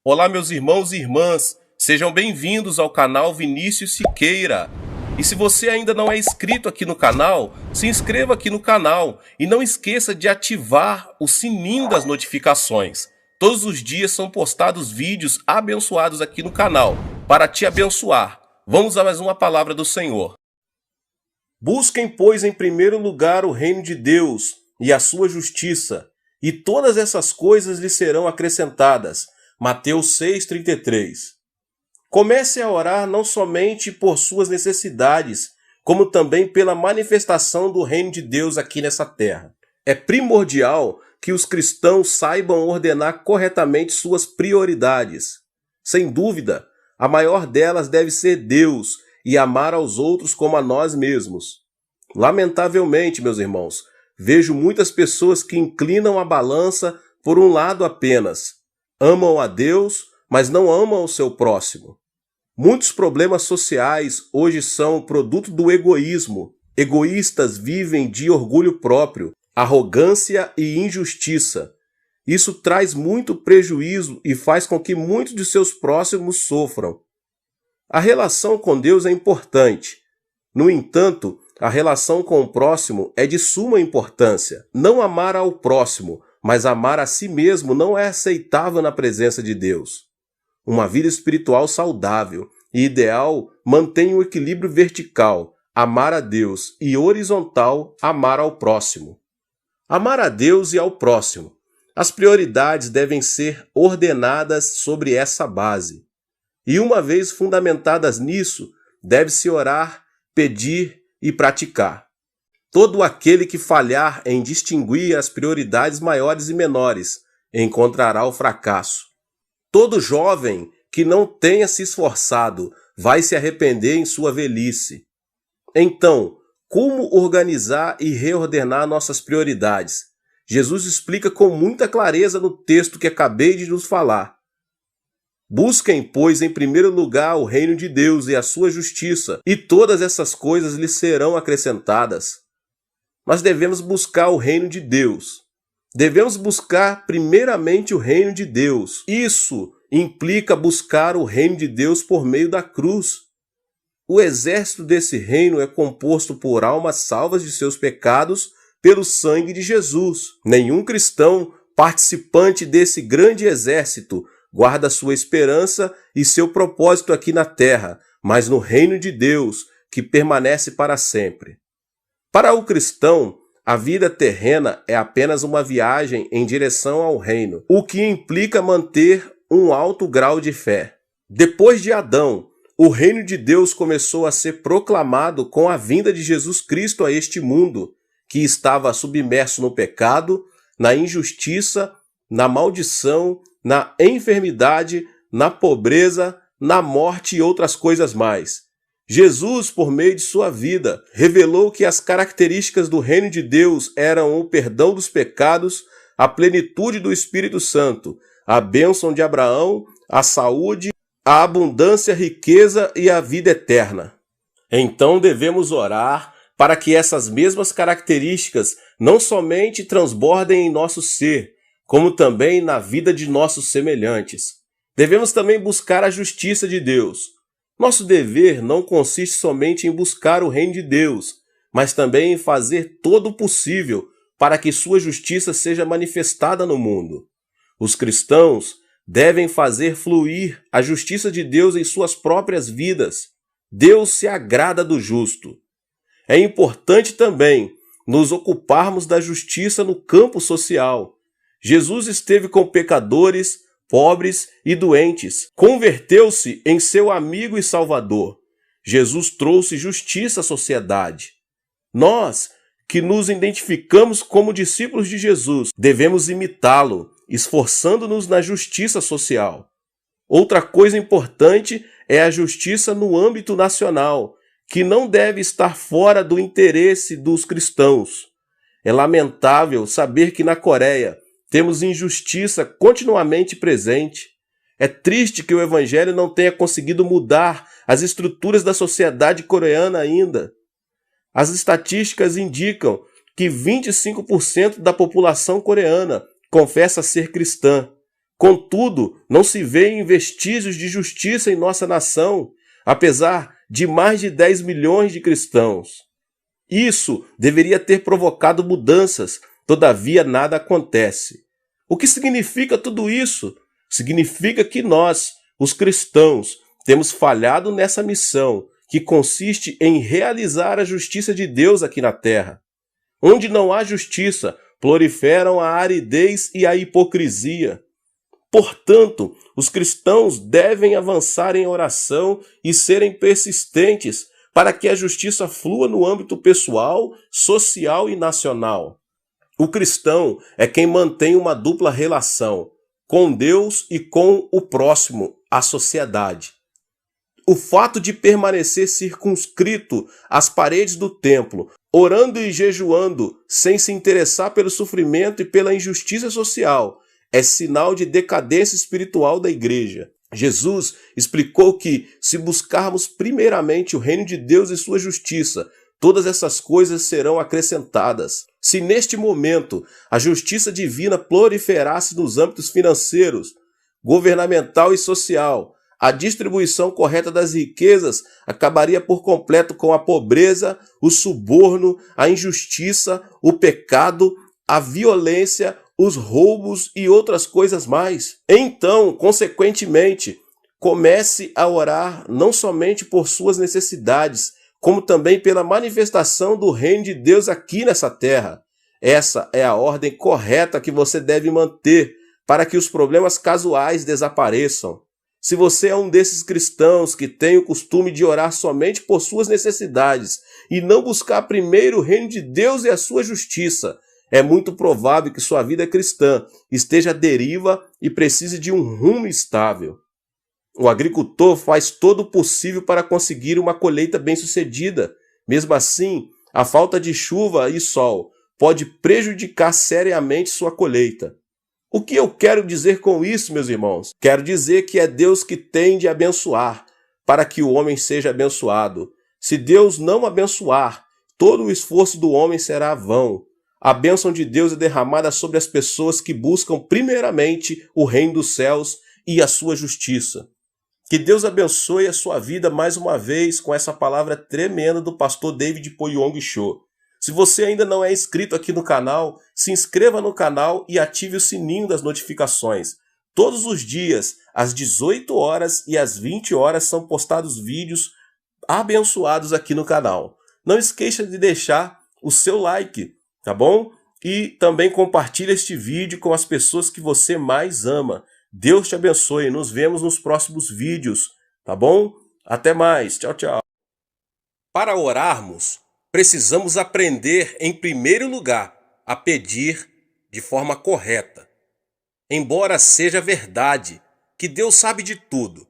Olá, meus irmãos e irmãs, sejam bem-vindos ao canal Vinícius Siqueira. E se você ainda não é inscrito aqui no canal, se inscreva aqui no canal e não esqueça de ativar o sininho das notificações. Todos os dias são postados vídeos abençoados aqui no canal, para te abençoar. Vamos a mais uma palavra do Senhor. Busquem, pois, em primeiro lugar o reino de Deus e a sua justiça, e todas essas coisas lhe serão acrescentadas. Mateus 6,33. Comece a orar não somente por suas necessidades, como também pela manifestação do reino de Deus aqui nessa terra. É primordial que os cristãos saibam ordenar corretamente suas prioridades. Sem dúvida, a maior delas deve ser Deus e amar aos outros como a nós mesmos. Lamentavelmente, meus irmãos, vejo muitas pessoas que inclinam a balança por um lado apenas. Amam a Deus, mas não amam o seu próximo. Muitos problemas sociais hoje são produto do egoísmo. Egoístas vivem de orgulho próprio, arrogância e injustiça. Isso traz muito prejuízo e faz com que muitos de seus próximos sofram. A relação com Deus é importante. No entanto, a relação com o próximo é de suma importância. Não amar ao próximo, mas amar a si mesmo não é aceitável na presença de Deus. Uma vida espiritual saudável e ideal mantém o equilíbrio vertical, amar a Deus, e horizontal, amar ao próximo. Amar a Deus e ao próximo. As prioridades devem ser ordenadas sobre essa base. E uma vez fundamentadas nisso, deve-se orar, pedir e praticar. Todo aquele que falhar em distinguir as prioridades maiores e menores encontrará o fracasso. Todo jovem que não tenha se esforçado vai se arrepender em sua velhice. Então, como organizar e reordenar nossas prioridades? Jesus explica com muita clareza no texto que acabei de nos falar. Busquem, pois, em primeiro lugar o reino de Deus e a sua justiça, e todas essas coisas lhes serão acrescentadas. Mas devemos buscar o reino de Deus. Devemos buscar primeiramente o reino de Deus. Isso implica buscar o reino de Deus por meio da cruz. O exército desse reino é composto por almas salvas de seus pecados pelo sangue de Jesus. Nenhum cristão participante desse grande exército guarda sua esperança e seu propósito aqui na terra, mas no reino de Deus, que permanece para sempre. Para o cristão, a vida terrena é apenas uma viagem em direção ao reino, o que implica manter um alto grau de fé. Depois de Adão, o reino de Deus começou a ser proclamado com a vinda de Jesus Cristo a este mundo, que estava submerso no pecado, na injustiça, na maldição, na enfermidade, na pobreza, na morte e outras coisas mais. Jesus, por meio de sua vida, revelou que as características do reino de Deus eram o perdão dos pecados, a plenitude do Espírito Santo, a bênção de Abraão, a saúde, a abundância, a riqueza e a vida eterna. Então devemos orar para que essas mesmas características não somente transbordem em nosso ser, como também na vida de nossos semelhantes. Devemos também buscar a justiça de Deus. Nosso dever não consiste somente em buscar o reino de Deus, mas também em fazer todo o possível para que sua justiça seja manifestada no mundo. Os cristãos devem fazer fluir a justiça de Deus em suas próprias vidas. Deus se agrada do justo. É importante também nos ocuparmos da justiça no campo social. Jesus esteve com pecadores, pobres e doentes. Converteu-se em seu amigo e salvador. Jesus trouxe justiça à sociedade. Nós, que nos identificamos como discípulos de Jesus, devemos imitá-lo, esforçando-nos na justiça social. Outra coisa importante é a justiça no âmbito nacional, que não deve estar fora do interesse dos cristãos. É lamentável saber que na Coreia temos injustiça continuamente presente. É triste que o Evangelho não tenha conseguido mudar as estruturas da sociedade coreana ainda. As estatísticas indicam que 25% da população coreana confessa ser cristã, Contudo, não se vêem vestígios de justiça em nossa nação, apesar de mais de 10 milhões de cristãos. Isso deveria ter provocado mudanças, todavia nada acontece. O que significa tudo isso? Significa que nós, os cristãos, temos falhado nessa missão, que consiste em realizar a justiça de Deus aqui na terra. Onde não há justiça, proliferam a aridez e a hipocrisia. Portanto, os cristãos devem avançar em oração e serem persistentes para que a justiça flua no âmbito pessoal, social e nacional. O cristão é quem mantém uma dupla relação com Deus e com o próximo, a sociedade. O fato de permanecer circunscrito às paredes do templo, orando e jejuando, sem se interessar pelo sofrimento e pela injustiça social, é sinal de decadência espiritual da igreja. Jesus explicou que, se buscarmos primeiramente o reino de Deus e sua justiça, todas essas coisas serão acrescentadas. Se neste momento a justiça divina proliferasse nos âmbitos financeiros, governamental e social, a distribuição correta das riquezas acabaria por completo com a pobreza, o suborno, a injustiça, o pecado, a violência, os roubos e outras coisas mais. Então, consequentemente, comece a orar não somente por suas necessidades, como também pela manifestação do reino de Deus aqui nessa terra. Essa é a ordem correta que você deve manter para que os problemas casuais desapareçam. Se você é um desses cristãos que tem o costume de orar somente por suas necessidades e não buscar primeiro o reino de Deus e a sua justiça, é muito provável que sua vida cristã esteja à deriva e precise de um rumo estável. O agricultor faz todo o possível para conseguir uma colheita bem-sucedida. Mesmo assim, a falta de chuva e sol pode prejudicar seriamente sua colheita. O que eu quero dizer com isso, meus irmãos? Quero dizer que é Deus que tem de abençoar, para que o homem seja abençoado. Se Deus não abençoar, todo o esforço do homem será vão. A bênção de Deus é derramada sobre as pessoas que buscam primeiramente o reino dos céus e a sua justiça. Que Deus abençoe a sua vida mais uma vez com essa palavra tremenda do pastor David Poyong Cho. Se você ainda não é inscrito aqui no canal, se inscreva no canal e ative o sininho das notificações. Todos os dias, às 18 horas e às 20 horas, são postados vídeos abençoados aqui no canal. Não esqueça de deixar o seu like, tá bom? E também compartilhe este vídeo com as pessoas que você mais ama. Deus te abençoe. Nos vemos nos próximos vídeos, tá bom? Até mais. Tchau, tchau. Para orarmos, precisamos aprender, em primeiro lugar, a pedir de forma correta. Embora seja verdade que Deus sabe de tudo,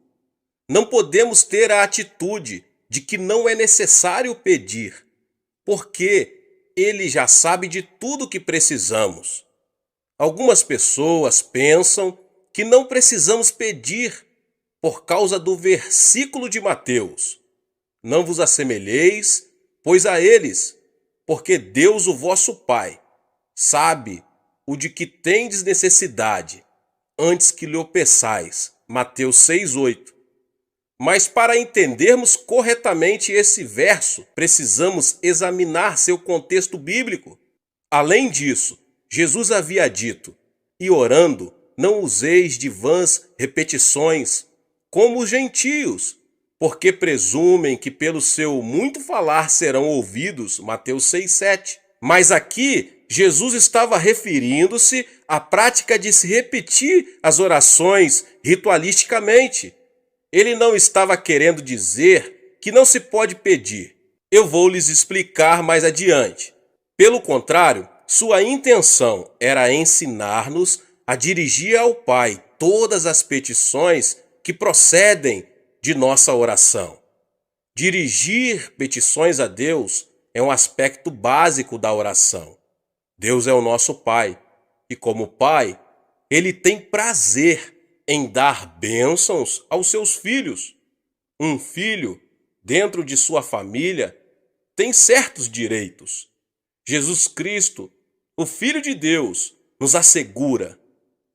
não podemos ter a atitude de que não é necessário pedir, porque Ele já sabe de tudo que precisamos. Algumas pessoas pensam que não precisamos pedir por causa do versículo de Mateus. Não vos assemelheis, pois a eles, porque Deus, o vosso Pai, sabe o de que tendes necessidade, antes que lhe o peçais. Mateus 6:8. Mas para entendermos corretamente esse verso, precisamos examinar seu contexto bíblico. Além disso, Jesus havia dito: e orando, não useis de vãs repetições, como os gentios, porque presumem que pelo seu muito falar serão ouvidos. Mateus 6:7. Mas aqui, Jesus estava referindo-se à prática de se repetir as orações ritualisticamente. Ele não estava querendo dizer que não se pode pedir. Eu vou lhes explicar mais adiante. Pelo contrário, sua intenção era ensinar-nos a dirigir ao Pai todas as petições que procedem de nossa oração. Dirigir petições a Deus é um aspecto básico da oração. Deus é o nosso Pai, e como Pai, Ele tem prazer em dar bênçãos aos seus filhos. Um filho, dentro de sua família, tem certos direitos. Jesus Cristo, o Filho de Deus, nos assegura: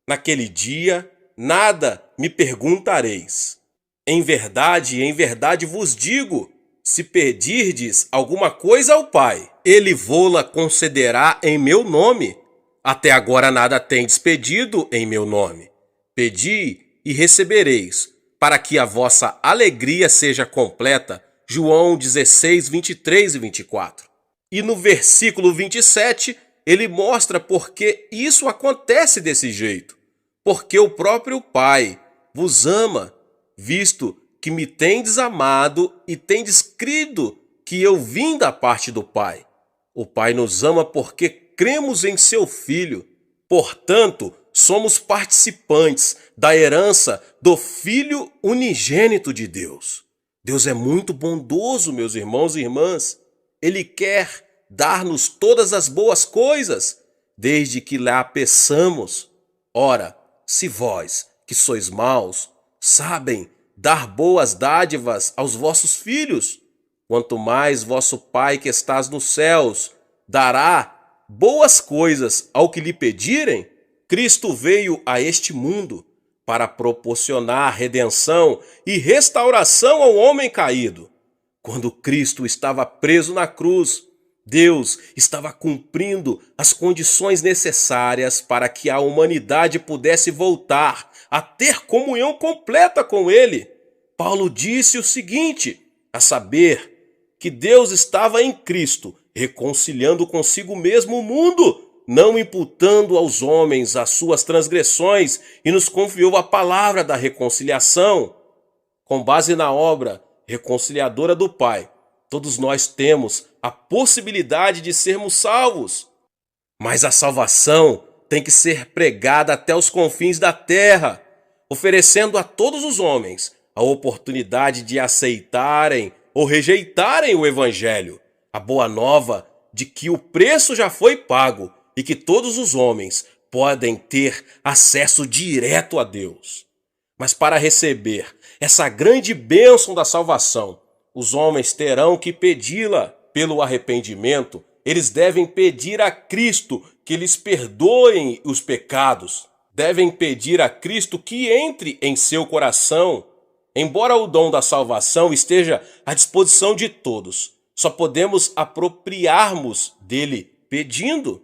naquele dia nada me perguntareis. Em verdade vos digo, se pedirdes alguma coisa ao Pai, ele vô-la concederá em meu nome. Até agora nada tendes pedido em meu nome. Pedi e recebereis, para que a vossa alegria seja completa. João 16, 23 e 24. E no versículo 27, ele mostra por que isso acontece desse jeito. Porque o próprio Pai vos ama, visto que me tendes amado e tendes crido que eu vim da parte do Pai. O Pai nos ama porque cremos em seu Filho. Portanto, somos participantes da herança do Filho unigênito de Deus. Deus é muito bondoso, meus irmãos e irmãs. Ele quer dar-nos todas as boas coisas, desde que lá peçamos. Ora, se vós, que sois maus, sabem dar boas dádivas aos vossos filhos, quanto mais vosso Pai que estás nos céus dará boas coisas ao que lhe pedirem. Cristo veio a este mundo para proporcionar redenção e restauração ao homem caído. Quando Cristo estava preso na cruz, Deus estava cumprindo as condições necessárias para que a humanidade pudesse voltar a ter comunhão completa com Ele. Paulo disse o seguinte, a saber, que Deus estava em Cristo, reconciliando consigo mesmo o mundo, não imputando aos homens as suas transgressões, e nos confiou a palavra da reconciliação. Com base na obra reconciliadora do Pai, todos nós temos a possibilidade de sermos salvos. Mas a salvação tem que ser pregada até os confins da terra, oferecendo a todos os homens a oportunidade de aceitarem ou rejeitarem o Evangelho, a boa nova de que o preço já foi pago e que todos os homens podem ter acesso direto a Deus. Mas para receber essa grande bênção da salvação, os homens terão que pedi-la pelo arrependimento. Eles devem pedir a Cristo que lhes perdoem os pecados. Devem pedir a Cristo que entre em seu coração. Embora o dom da salvação esteja à disposição de todos, só podemos apropriarmos dele pedindo.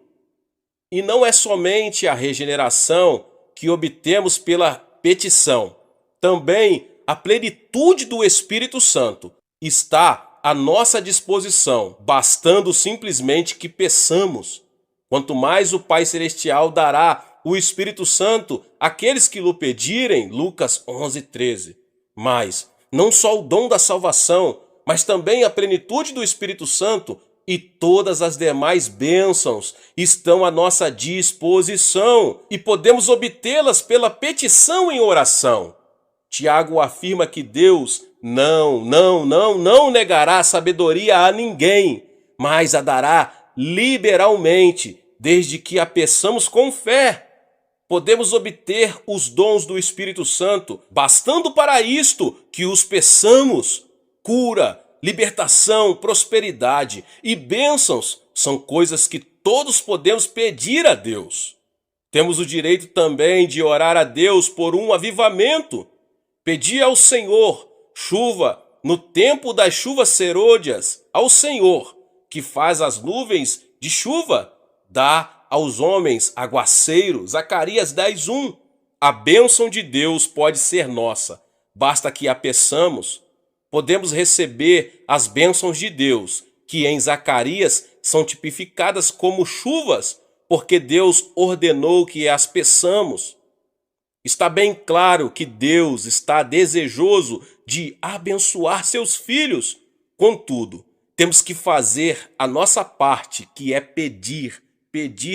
E não é somente a regeneração que obtemos pela petição. Também a plenitude do Espírito Santo está à nossa disposição, bastando simplesmente que peçamos. Quanto mais o Pai Celestial dará o Espírito Santo àqueles que lhe pedirem, Lucas 11, 13. Mas não só o dom da salvação, mas também a plenitude do Espírito Santo e todas as demais bênçãos estão à nossa disposição e podemos obtê-las pela petição em oração. Tiago afirma que Deus não negará sabedoria a ninguém, mas a dará liberalmente, desde que a peçamos com fé. Podemos obter os dons do Espírito Santo, bastando para isto que os peçamos. Cura, libertação, prosperidade e bênçãos são coisas que todos podemos pedir a Deus. Temos o direito também de orar a Deus por um avivamento. Pedir ao Senhor chuva no tempo das chuvas serôdias, ao Senhor que faz as nuvens de chuva, dá aos homens aguaceiro. Zacarias 10:1. A bênção de Deus pode ser nossa, basta que a peçamos. Podemos receber as bênçãos de Deus, que em Zacarias são tipificadas como chuvas, porque Deus ordenou que as peçamos. Está bem claro que Deus está desejoso de abençoar seus filhos. Contudo, temos que fazer a nossa parte, que é pedir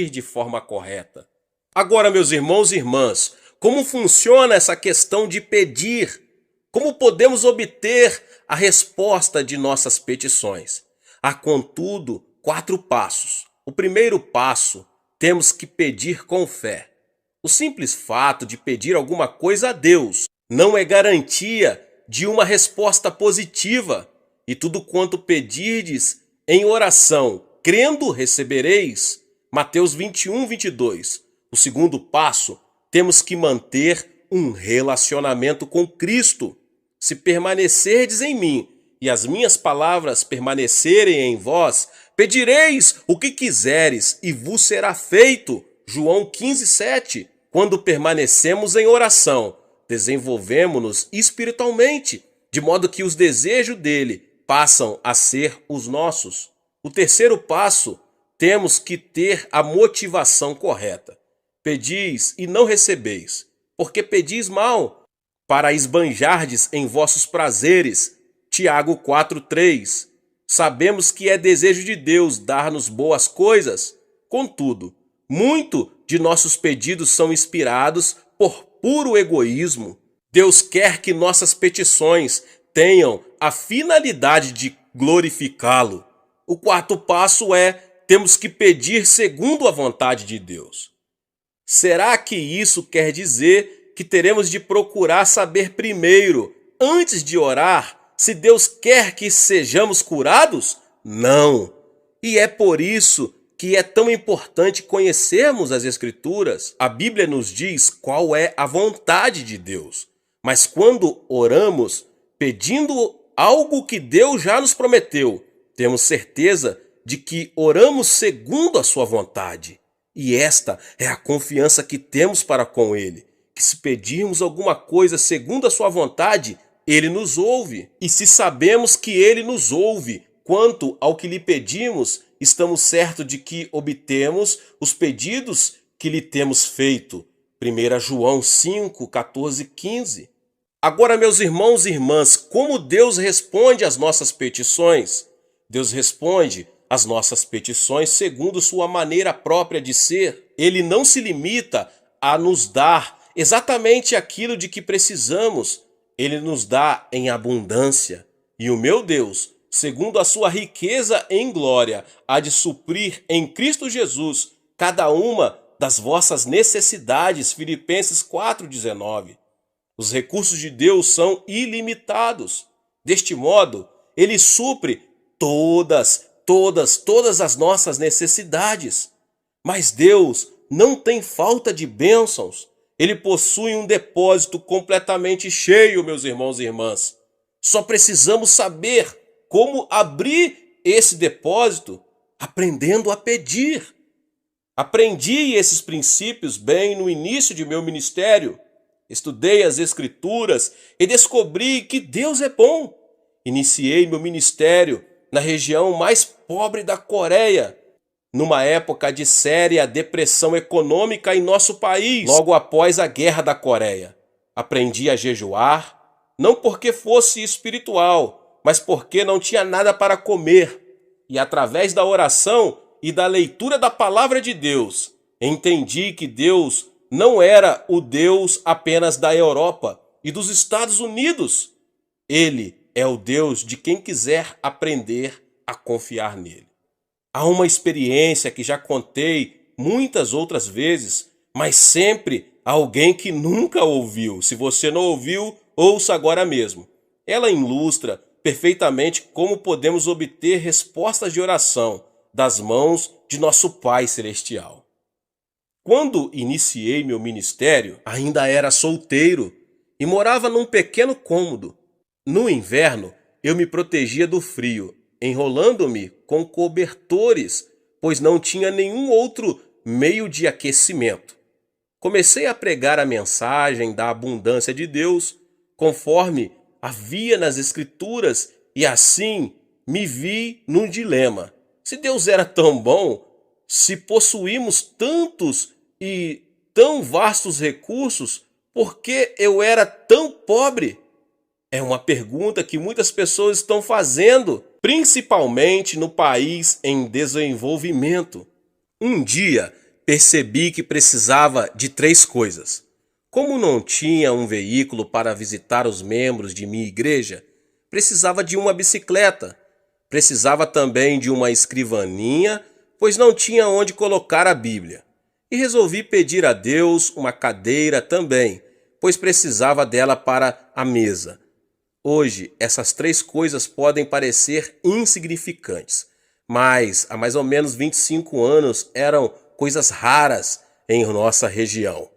de forma correta. Agora, meus irmãos e irmãs, como funciona essa questão de pedir? Como podemos obter a resposta de nossas petições? Há, contudo, 4 passos. O primeiro passo, temos que pedir com fé. O simples fato de pedir alguma coisa a Deus não é garantia de uma resposta positiva. E tudo quanto pedirdes em oração, crendo, recebereis. Mateus 21, 22. O segundo passo, temos que manter um relacionamento com Cristo. Se permanecerdes em mim e as minhas palavras permanecerem em vós, pedireis o que quiseres e vos será feito. João 15:7. Quando permanecemos em oração, desenvolvemos-nos espiritualmente, de modo que os desejos dele passam a ser os nossos. O terceiro passo, temos que ter a motivação correta. Pedis e não recebeis, porque pedis mal, para esbanjardes em vossos prazeres. Tiago 4:3. Sabemos que é desejo de Deus dar-nos boas coisas. Contudo, muito de nossos pedidos são inspirados por puro egoísmo. Deus quer que nossas petições tenham a finalidade de glorificá-lo. O quarto passo é: temos que pedir segundo a vontade de Deus. Será que isso quer dizer que teremos de procurar saber primeiro, antes de orar, se Deus quer que sejamos curados? Não. E é por isso que é tão importante conhecermos as Escrituras. A Bíblia nos diz qual é a vontade de Deus. Mas quando oramos, pedindo algo que Deus já nos prometeu, temos certeza de que oramos segundo a sua vontade. E esta é a confiança que temos para com Ele, que se pedirmos alguma coisa segundo a sua vontade, Ele nos ouve. E se sabemos que Ele nos ouve quanto ao que lhe pedimos, estamos certos de que obtemos os pedidos que lhe temos feito. 1 João 5, 14, 15. Agora, meus irmãos e irmãs, como Deus responde às nossas petições? Deus responde às nossas petições segundo sua maneira própria de ser. Ele não se limita a nos dar exatamente aquilo de que precisamos. Ele nos dá em abundância. E o meu Deus, segundo a sua riqueza em glória, há de suprir em Cristo Jesus cada uma das vossas necessidades. Filipenses 4,19. Os recursos de Deus são ilimitados. Deste modo, Ele supre todas as nossas necessidades. Mas Deus não tem falta de bênçãos. Ele possui um depósito completamente cheio, meus irmãos e irmãs. Só precisamos saber como abrir esse depósito, aprendendo a pedir. Aprendi esses princípios bem no início de meu ministério. Estudei as Escrituras e descobri que Deus é bom. Iniciei meu ministério na região mais pobre da Coreia, numa época de séria depressão econômica em nosso país, logo após a Guerra da Coreia. Aprendi a jejuar, não porque fosse espiritual, mas porque não tinha nada para comer. E através da oração e da leitura da palavra de Deus, entendi que Deus não era o Deus apenas da Europa e dos Estados Unidos. Ele é o Deus de quem quiser aprender a confiar nele. Há uma experiência que já contei muitas outras vezes, mas sempre alguém que nunca ouviu. Se você não ouviu, ouça agora mesmo. Ela ilustra perfeitamente como podemos obter respostas de oração das mãos de nosso Pai Celestial. Quando iniciei meu ministério, ainda era solteiro e morava num pequeno cômodo. No inverno, eu me protegia do frio, enrolando-me com cobertores, pois não tinha nenhum outro meio de aquecimento. Comecei a pregar a mensagem da abundância de Deus, conforme havia nas Escrituras, e assim me vi num dilema. Se Deus era tão bom, se possuímos tantos e tão vastos recursos, por que eu era tão pobre? É uma pergunta que muitas pessoas estão fazendo, principalmente no país em desenvolvimento. Um dia, percebi que precisava de 3 coisas. Como não tinha um veículo para visitar os membros de minha igreja, precisava de uma bicicleta. Precisava também de uma escrivaninha, pois não tinha onde colocar a Bíblia. E resolvi pedir a Deus uma cadeira também, pois precisava dela para a mesa. Hoje, essas 3 coisas podem parecer insignificantes, mas há mais ou menos 25 anos eram coisas raras em nossa região.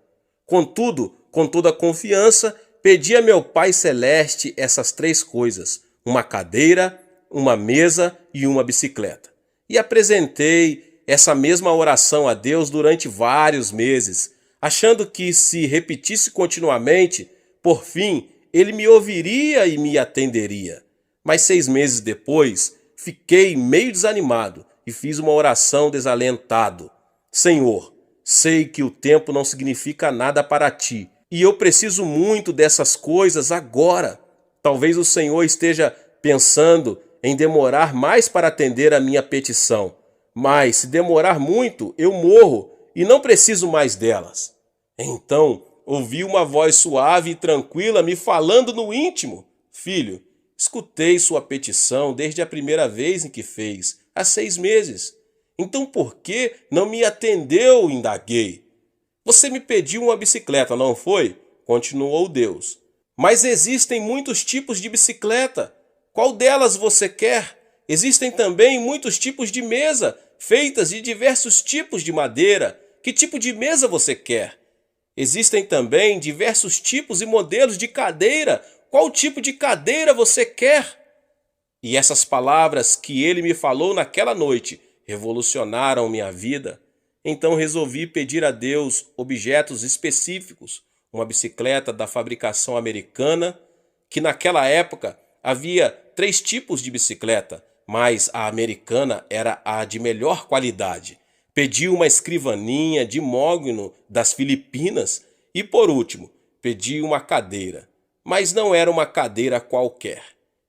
Contudo, Com toda a confiança, pedi a meu Pai Celeste essas 3 coisas: uma cadeira, uma mesa e uma bicicleta. E apresentei essa mesma oração a Deus durante vários meses, achando que se repetisse continuamente, por fim, Ele me ouviria e me atenderia. Mas 6 meses depois, fiquei meio desanimado e fiz uma oração desalentado. Senhor, sei que o tempo não significa nada para ti e eu preciso muito dessas coisas agora. Talvez o Senhor esteja pensando em demorar mais para atender a minha petição, mas se demorar muito, eu morro e não preciso mais delas. Então, ouvi uma voz suave e tranquila me falando no íntimo: Filho, escutei sua petição desde a primeira vez em que fez, há 6 meses. Então por que não me atendeu? Indaguei. Você me pediu uma bicicleta, não foi? Continuou Deus. Mas existem muitos tipos de bicicleta. Qual delas você quer? Existem também muitos tipos de mesa, feitas de diversos tipos de madeira. Que tipo de mesa você quer? Existem também diversos tipos e modelos de cadeira. Qual tipo de cadeira você quer? E essas palavras que ele me falou naquela noite revolucionaram minha vida. Então resolvi pedir a Deus objetos específicos, uma bicicleta da fabricação americana, que naquela época havia 3 tipos de bicicleta, mas a americana era a de melhor qualidade. Pedi uma escrivaninha de mogno das Filipinas e, por último, pedi uma cadeira. Mas não era uma cadeira qualquer.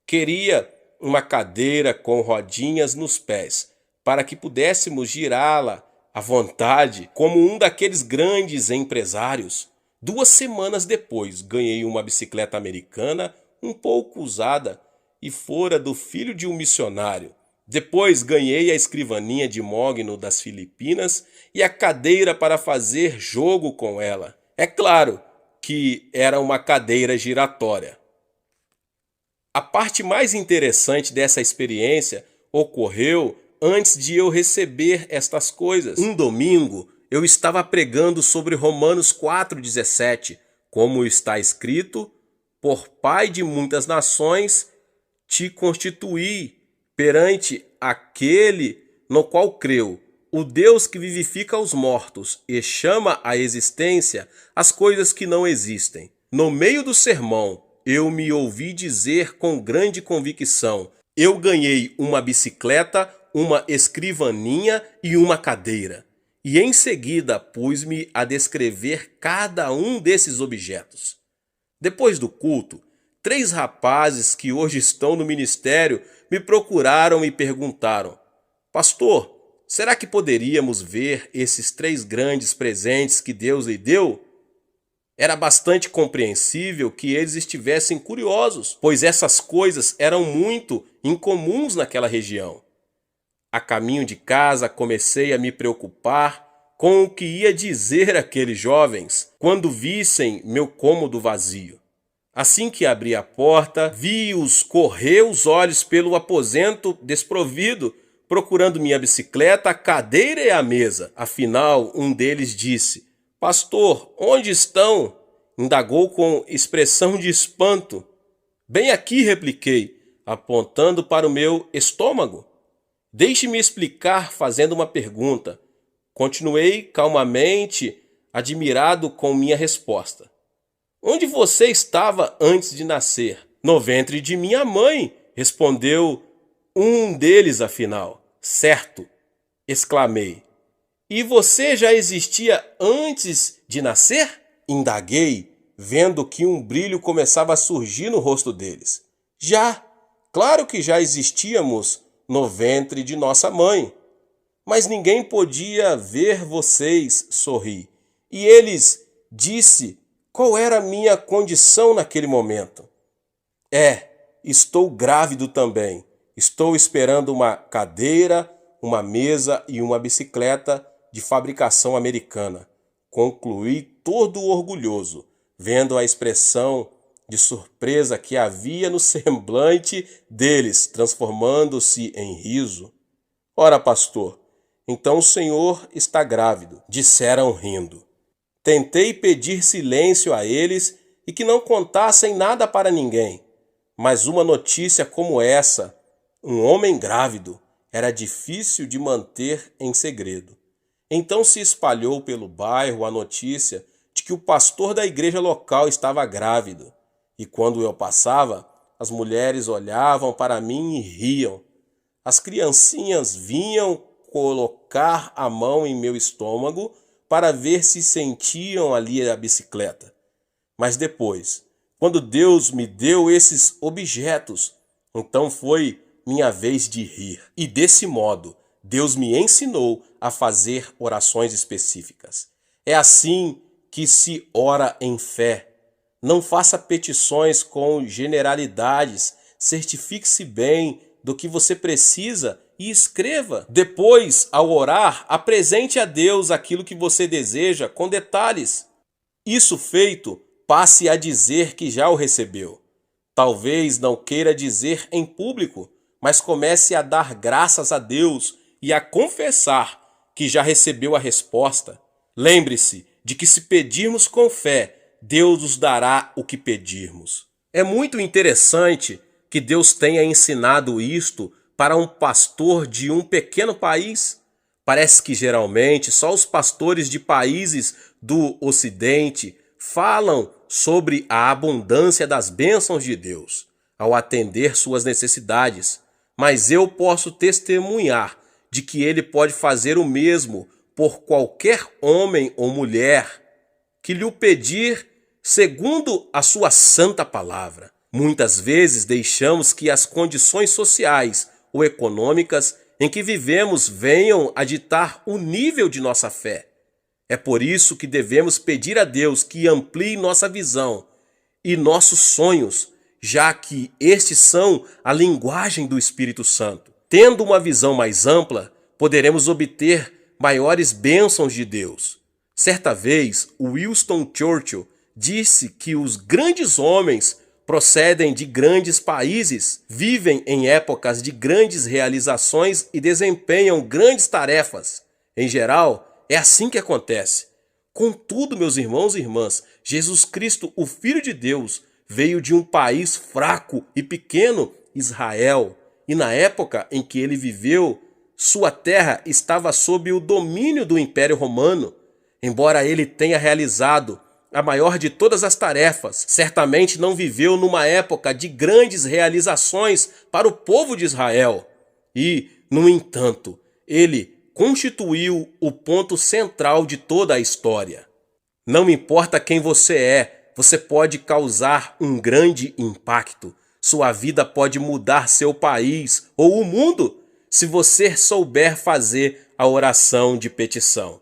Queria uma cadeira com rodinhas nos pés, para que pudéssemos girá-la à vontade, como um daqueles grandes empresários. 2 semanas depois, ganhei uma bicicleta americana um pouco usada e fora do filho de um missionário. Depois ganhei a escrivaninha de mogno das Filipinas e a cadeira para fazer jogo com ela. É claro que era uma cadeira giratória. A parte mais interessante dessa experiência ocorreu antes de eu receber estas coisas. Um domingo, eu estava pregando sobre Romanos 4,17, como está escrito: por pai de muitas nações te constituí perante aquele no qual creu, o Deus que vivifica os mortos e chama à existência as coisas que não existem. No meio do sermão, eu me ouvi dizer com grande convicção: eu ganhei uma bicicleta, uma escrivaninha e uma cadeira. E em seguida pus-me a descrever cada um desses objetos. Depois do culto, 3 rapazes que hoje estão no ministério me procuraram e perguntaram: Pastor, será que poderíamos ver esses 3 grandes presentes que Deus lhe deu? Era bastante compreensível que eles estivessem curiosos, pois essas coisas eram muito incomuns naquela região. A caminho de casa, comecei a me preocupar com o que ia dizer aqueles jovens quando vissem meu cômodo vazio. Assim que abri a porta, vi-os correr os olhos pelo aposento desprovido, procurando minha bicicleta, a cadeira e a mesa. Afinal, um deles disse: Pastor, onde estão? Indagou com expressão de espanto. Bem aqui, repliquei, apontando para o meu estômago. Deixe-me explicar fazendo uma pergunta. Continuei calmamente, admirado com minha resposta. Onde você estava antes de nascer? No ventre de minha mãe, respondeu um deles afinal. Certo, exclamei. E você já existia antes de nascer? Indaguei, vendo que um brilho começava a surgir no rosto deles. Já, claro que já existíamos no ventre de nossa mãe. Mas ninguém podia ver vocês, sorri. E eles disse qual era a minha condição naquele momento. Estou grávido também. Estou esperando uma cadeira, uma mesa e uma bicicleta de fabricação americana. Concluí todo orgulhoso, vendo a expressão de surpresa que havia no semblante deles, transformando-se em riso. Ora, pastor, então o senhor está grávido, disseram rindo. Tentei pedir silêncio a eles e que não contassem nada para ninguém. Mas uma notícia como essa, um homem grávido, era difícil de manter em segredo. Então se espalhou pelo bairro a notícia de que o pastor da igreja local estava grávido. E quando eu passava, as mulheres olhavam para mim e riam. As criancinhas vinham colocar a mão em meu estômago para ver se sentiam ali a bicicleta. Mas depois, quando Deus me deu esses objetos, então foi minha vez de rir. E desse modo, Deus me ensinou a fazer orações específicas. É assim que se ora em fé. Não faça petições com generalidades, certifique-se bem do que você precisa e escreva. Depois, ao orar, apresente a Deus aquilo que você deseja com detalhes. Isso feito, passe a dizer que já o recebeu. Talvez não queira dizer em público, mas comece a dar graças a Deus e a confessar que já recebeu a resposta. Lembre-se de que se pedirmos com fé, Deus nos dará o que pedirmos. É muito interessante que Deus tenha ensinado isto para um pastor de um pequeno país. Parece que geralmente só os pastores de países do Ocidente falam sobre a abundância das bênçãos de Deus ao atender suas necessidades. Mas eu posso testemunhar de que Ele pode fazer o mesmo por qualquer homem ou mulher que lhe o pedir segundo a sua santa palavra. Muitas vezes deixamos que as condições sociais ou econômicas em que vivemos venham a ditar o nível de nossa fé. É por isso que devemos pedir a Deus que amplie nossa visão e nossos sonhos, já que estes são a linguagem do Espírito Santo. Tendo uma visão mais ampla, poderemos obter maiores bênçãos de Deus. Certa vez, Winston Churchill disse que os grandes homens procedem de grandes países, vivem em épocas de grandes realizações e desempenham grandes tarefas. Em geral, é assim que acontece. Contudo, meus irmãos e irmãs, Jesus Cristo, o Filho de Deus, veio de um país fraco e pequeno, Israel, e na época em que ele viveu, sua terra estava sob o domínio do Império Romano. Embora ele tenha realizado a maior de todas as tarefas, certamente não viveu numa época de grandes realizações para o povo de Israel. E, no entanto, ele constituiu o ponto central de toda a história. Não importa quem você pode causar um grande impacto. Sua vida pode mudar seu país ou o mundo se você souber fazer a oração de petição.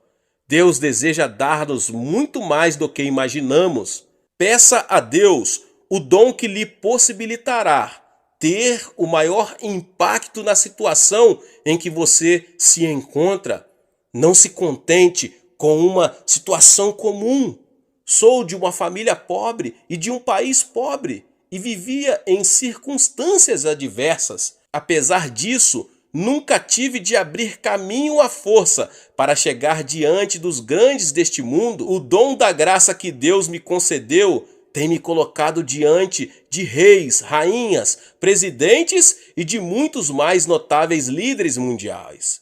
Deus deseja dar-nos muito mais do que imaginamos. Peça a Deus o dom que lhe possibilitará ter o maior impacto na situação em que você se encontra. Não se contente com uma situação comum. Sou de uma família pobre e de um país pobre e vivia em circunstâncias adversas. Apesar disso, nunca tive de abrir caminho à força para chegar diante dos grandes deste mundo. O dom da graça que Deus me concedeu tem me colocado diante de reis, rainhas, presidentes e de muitos mais notáveis líderes mundiais.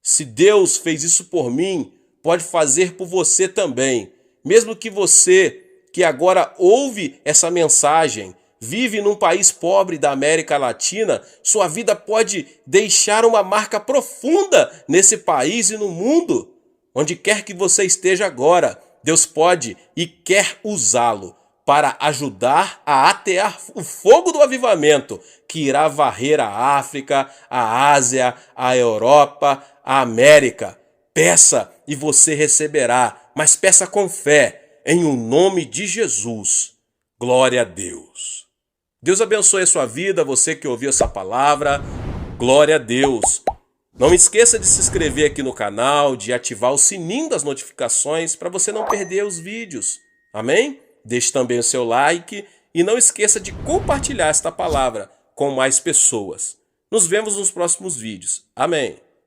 Se Deus fez isso por mim, pode fazer por você também. Mesmo que você, que agora ouve essa mensagem, vive num país pobre da América Latina, sua vida pode deixar uma marca profunda nesse país e no mundo. Onde quer que você esteja agora, Deus pode e quer usá-lo para ajudar a atear o fogo do avivamento que irá varrer a África, a Ásia, a Europa, a América. Peça e você receberá, mas peça com fé, em o nome de Jesus. Glória a Deus. Deus abençoe a sua vida, você que ouviu essa palavra. Glória a Deus. Não esqueça de se inscrever aqui no canal, de ativar o sininho das notificações para você não perder os vídeos. Amém? Deixe também o seu like e não esqueça de compartilhar esta palavra com mais pessoas. Nos vemos nos próximos vídeos. Amém.